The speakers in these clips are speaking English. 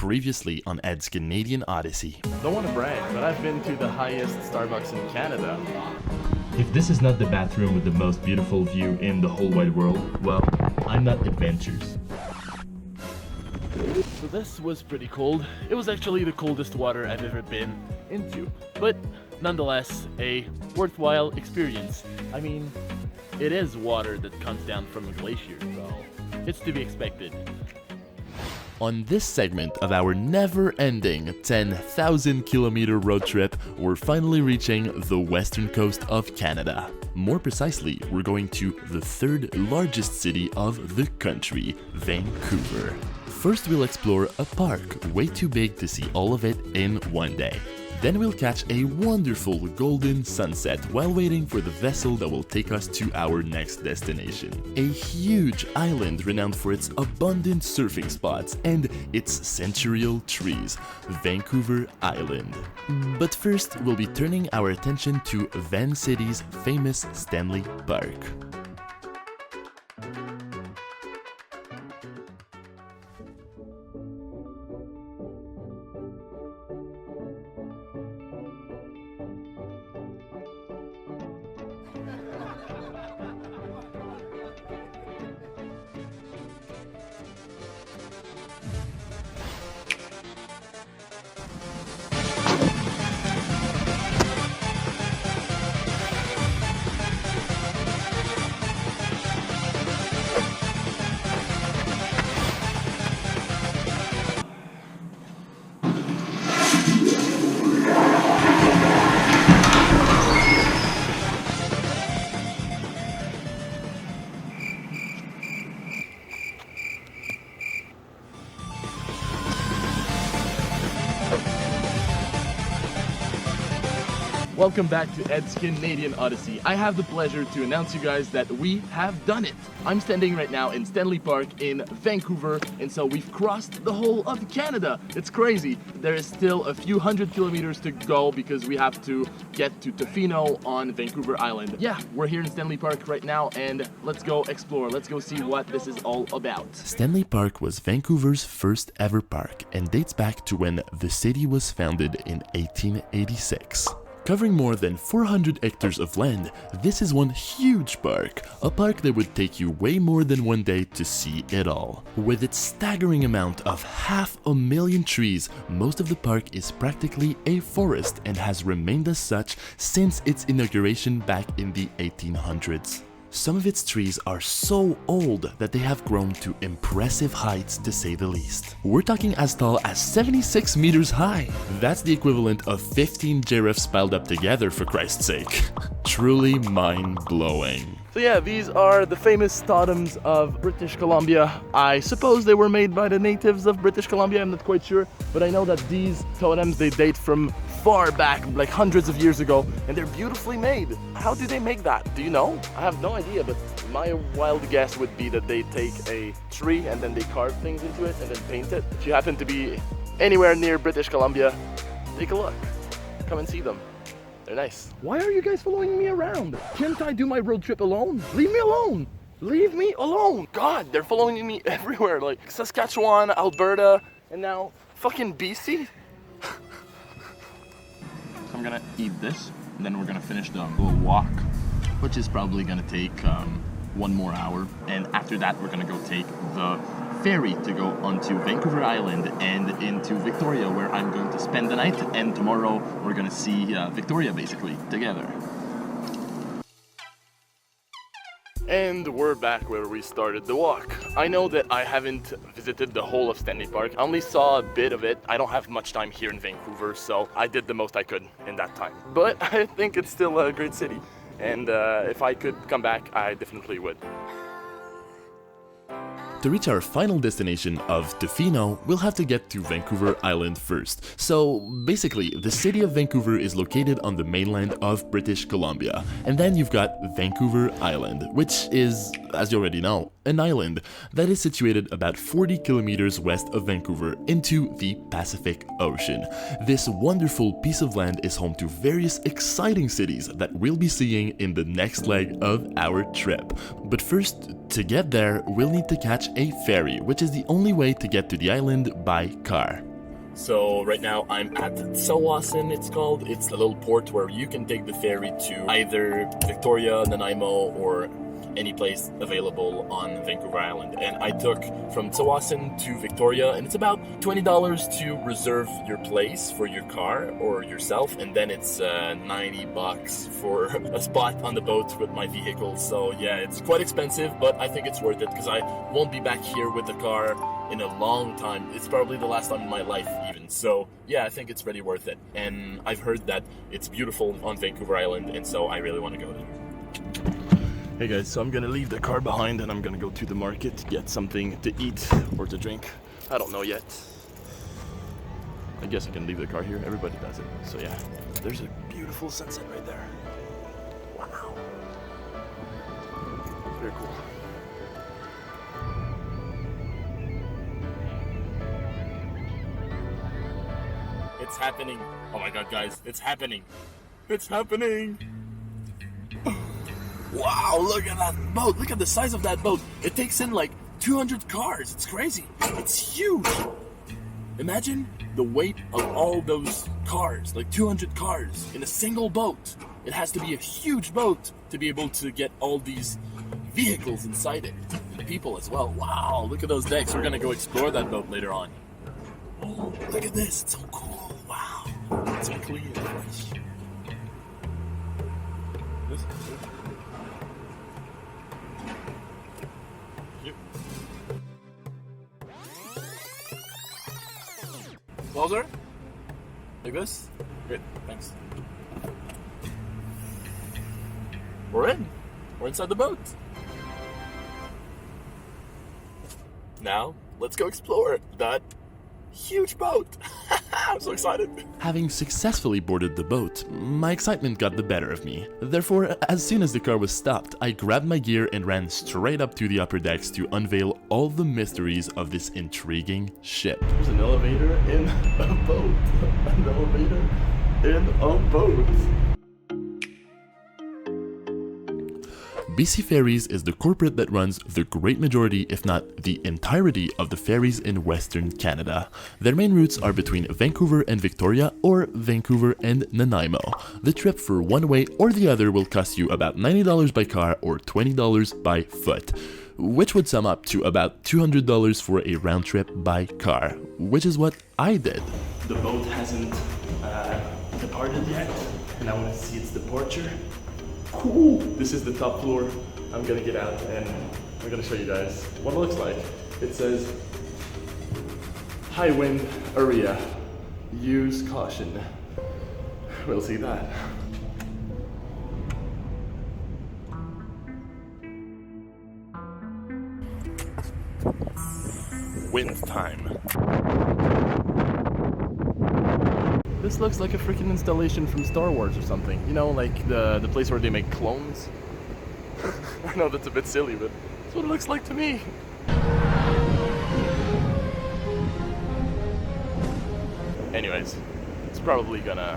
previously on Ed's Canadian Odyssey. Don't want to brag, but I've been to the highest Starbucks in Canada. If this is not the bathroom with the most beautiful view in the whole wide world, well, I'm not adventures. So this was pretty cold. It was actually the coldest water I've ever been into, but nonetheless a worthwhile experience. I mean, it is water that comes down from a glacier, so it's to be expected. On this segment of our never-ending 10,000-kilometer road trip, we're finally reaching the western coast of Canada. More precisely, we're going to the third largest city of the country, Vancouver. First, we'll explore a park way too big to see all of it in one day. Then we'll catch a wonderful golden sunset while waiting for the vessel that will take us to our next destination. A huge island renowned for its abundant surfing spots and its centennial trees, Vancouver Island. But first, we'll be turning our attention to Van City's famous Stanley Park. Welcome back to Ed's Canadian Odyssey. I have the pleasure to announce you guys that we have done it. I'm standing right now in Stanley Park in Vancouver, and so we've crossed the whole of Canada. It's crazy. There is still a few hundred kilometers to go because we have to get to Tofino on Vancouver Island. Yeah, we're here in Stanley Park right now, and let's go explore. Let's go see what this is all about. Stanley Park was Vancouver's first ever park and dates back to when the city was founded in 1886. Covering more than 400 hectares of land, this is one huge park, a park that would take you way more than one day to see it all. With its staggering amount of 500,000 trees, most of the park is practically a forest and has remained as such since its inauguration back in the 1800s. Some of its trees are so old that they have grown to impressive heights, to say the least. We're talking as tall as 76 meters high. That's the equivalent of 15 giraffes piled up together, for Christ's sake. Truly mind-blowing. So yeah, these are the famous totems of British Columbia. I suppose they were made by the natives of British Columbia, I'm not quite sure, but I know that these totems, they date from far back, like hundreds of years ago, and they're beautifully made. How do they make that? Do you know? I have no idea, but my wild guess would be that they take a tree and then they carve things into it and then paint it. If you happen to be anywhere near British Columbia, take a look. Come and see them. They're nice. Why are you guys following me around? Can't I do my road trip alone? Leave me alone! Leave me alone! God, they're following me everywhere, like Saskatchewan, Alberta, and now fucking BC? I'm gonna eat this, and then we're gonna finish the little walk, which is probably gonna take one more hour. And after that, we're gonna go take the ferry to go onto Vancouver Island and into Victoria, where I'm going to spend the night. And tomorrow, we're gonna see Victoria basically together. And we're back where we started the walk. I know that I haven't visited the whole of Stanley Park. I only saw a bit of it. I don't have much time here in Vancouver, so I did the most I could in that time. But I think it's still a great city. And if I could come back, I definitely would. To reach our final destination of Tofino, we'll have to get to Vancouver Island first. So basically, the city of Vancouver is located on the mainland of British Columbia. And then you've got Vancouver Island, which is, as you already know, an island that is situated about 40 kilometers west of Vancouver into the Pacific Ocean. This wonderful piece of land is home to various exciting cities that we'll be seeing in the next leg of our trip. But first, to get there, we'll need to catch a ferry, which is the only way to get to the island by car. So right now I'm at Tsawwassen, it's called. It's a little port where you can take the ferry to either Victoria, Nanaimo, or any place available on Vancouver Island. And I took from Tsawwassen to Victoria, and it's about $20 to reserve your place for your car or yourself, and then it's $90 for a spot on the boat with my vehicle. So yeah, it's quite expensive, but I think it's worth it because I won't be back here with the car in a long time. It's probably the last time in my life even. So yeah, I think it's really worth it. And I've heard that it's beautiful on Vancouver Island, and so I really want to go there. Hey guys, so I'm gonna leave the car behind and I'm gonna go to the market to get something to eat or to drink. I don't know yet. I guess I can leave the car here. Everybody does it. So yeah, there's a beautiful sunset right there. Wow. Very cool. It's happening. Oh my god, guys, it's happening. It's happening. Wow, look at that boat. Look at the size of that boat. It takes in like 200 cars. It's crazy. It's huge. Imagine the weight of all those cars, like 200 cars in a single boat. It has to be a huge boat to be able to get all these vehicles inside it. And people as well. Wow, look at those decks. We're gonna go explore that boat later on. Oh, look at this. It's so cool. Wow. It's so clean and fresh. This is good. Closer? Like this? Great, thanks. We're in. We're inside the boat. Now, let's go explore that huge boat. I'm so excited. Having successfully boarded the boat, my excitement got the better of me. Therefore, as soon as the car was stopped, I grabbed my gear and ran straight up to the upper decks to unveil all the mysteries of this intriguing ship. There's an elevator in a boat. An elevator in a boat. BC Ferries is the corporate that runs the great majority, if not the entirety, of the ferries in Western Canada. Their main routes are between Vancouver and Victoria or Vancouver and Nanaimo. The trip for one way or the other will cost you about $90 by car or $20 by foot, which would sum up to about $200 for a round trip by car, which is what I did. The boat hasn't departed yet, and I want to see its departure. Cool. This is the top floor. I'm gonna get out and I'm gonna show you guys what it looks like. It says high wind area, use caution. We'll see that. Wind time. This looks like a freaking installation from Star Wars or something. You know, like the place where they make clones. I know that's a bit silly, but that's what it looks like to me. Anyways, it's probably gonna...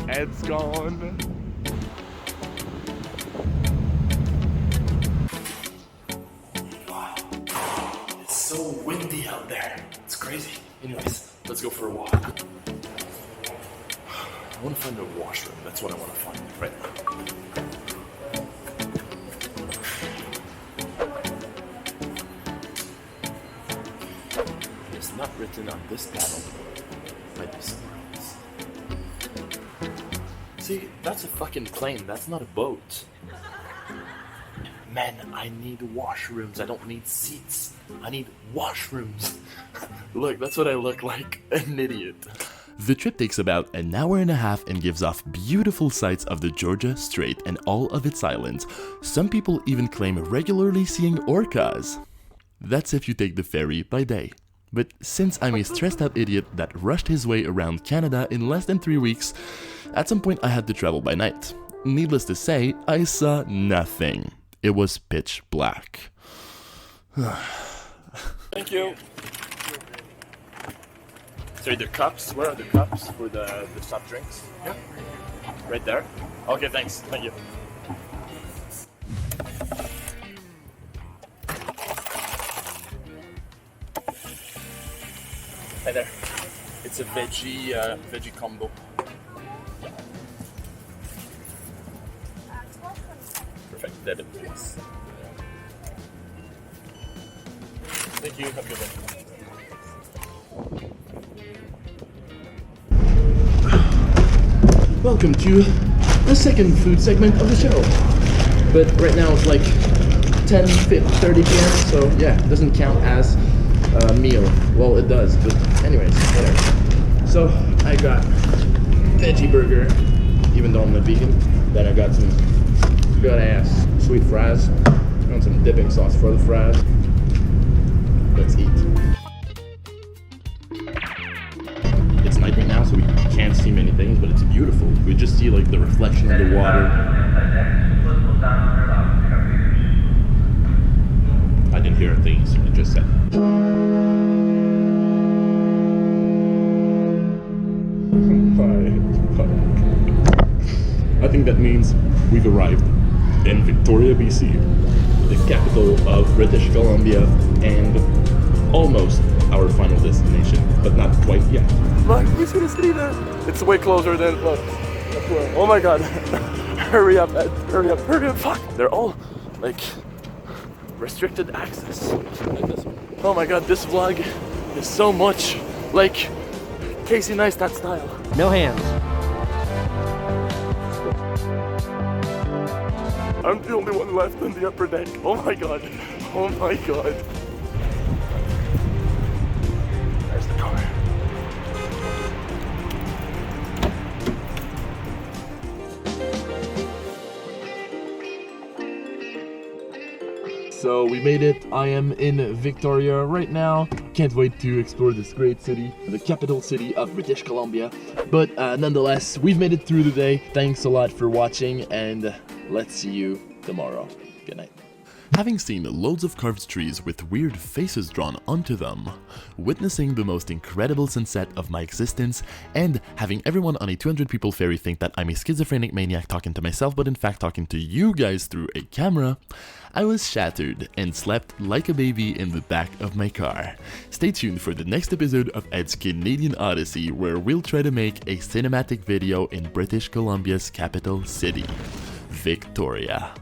Ed's gone. So windy out there. It's crazy. Anyways, let's go for a walk. I want to find a washroom. That's what I want to find right now. It's not written on this panel. Might be somewhere else. See, that's a fucking plane. That's not a boat. Man, I need washrooms. I don't need seats. I need washrooms. Look, that's what I look like. An idiot. The trip takes about an hour and a half and gives off beautiful sights of the Georgia Strait and all of its islands. Some people even claim regularly seeing orcas. That's if you take the ferry by day. But since I'm a stressed out idiot that rushed his way around Canada in less than 3 weeks, at some point I had to travel by night. Needless to say, I saw nothing. It was pitch black. Thank you. So the cups, where are the cups for the soft drinks? Yeah. Right there? Okay, thanks. Thank you. Hey there. It's a veggie combo. Perfect. Debit, please. Thank you. Have a good one. Welcome to the second food segment of the show. But right now it's like 10:30 p.m. So yeah, it doesn't count as a meal. Well, it does, but anyways, whatever. So I got veggie burger, even though I'm a vegan. Then I got some good ass sweet fries and some dipping sauce for the fries. Let's eat. It's night right now, so we can't see many things, but it's beautiful. We just see like the reflection of the water. I didn't hear a thing, so it just said. I think that means we've arrived in Victoria, BC, the capital of British Columbia, and almost our final destination, but not quite yet. Look, we see the city there. It's way closer than, look. Oh my god. Hurry up, Ed. Hurry up, hurry up, fuck. They're all, like, restricted access. Like this one. Oh my god, this vlog is so much like Casey Neistat style. No hands. I'm the only one left on the upper deck. Oh my god. Oh my god. There's the car. So we made it. I am in Victoria right now. Can't wait to explore this great city, the capital city of British Columbia. But nonetheless, we've made it through the day. Thanks a lot for watching, and let's see you tomorrow. Good night. Having seen loads of carved trees with weird faces drawn onto them, witnessing the most incredible sunset of my existence, and having everyone on a 200 people ferry think that I'm a schizophrenic maniac talking to myself but in fact talking to you guys through a camera, I was shattered and slept like a baby in the back of my car. Stay tuned for the next episode of Ed's Canadian Odyssey, where we'll try to make a cinematic video in British Columbia's capital city, Victoria.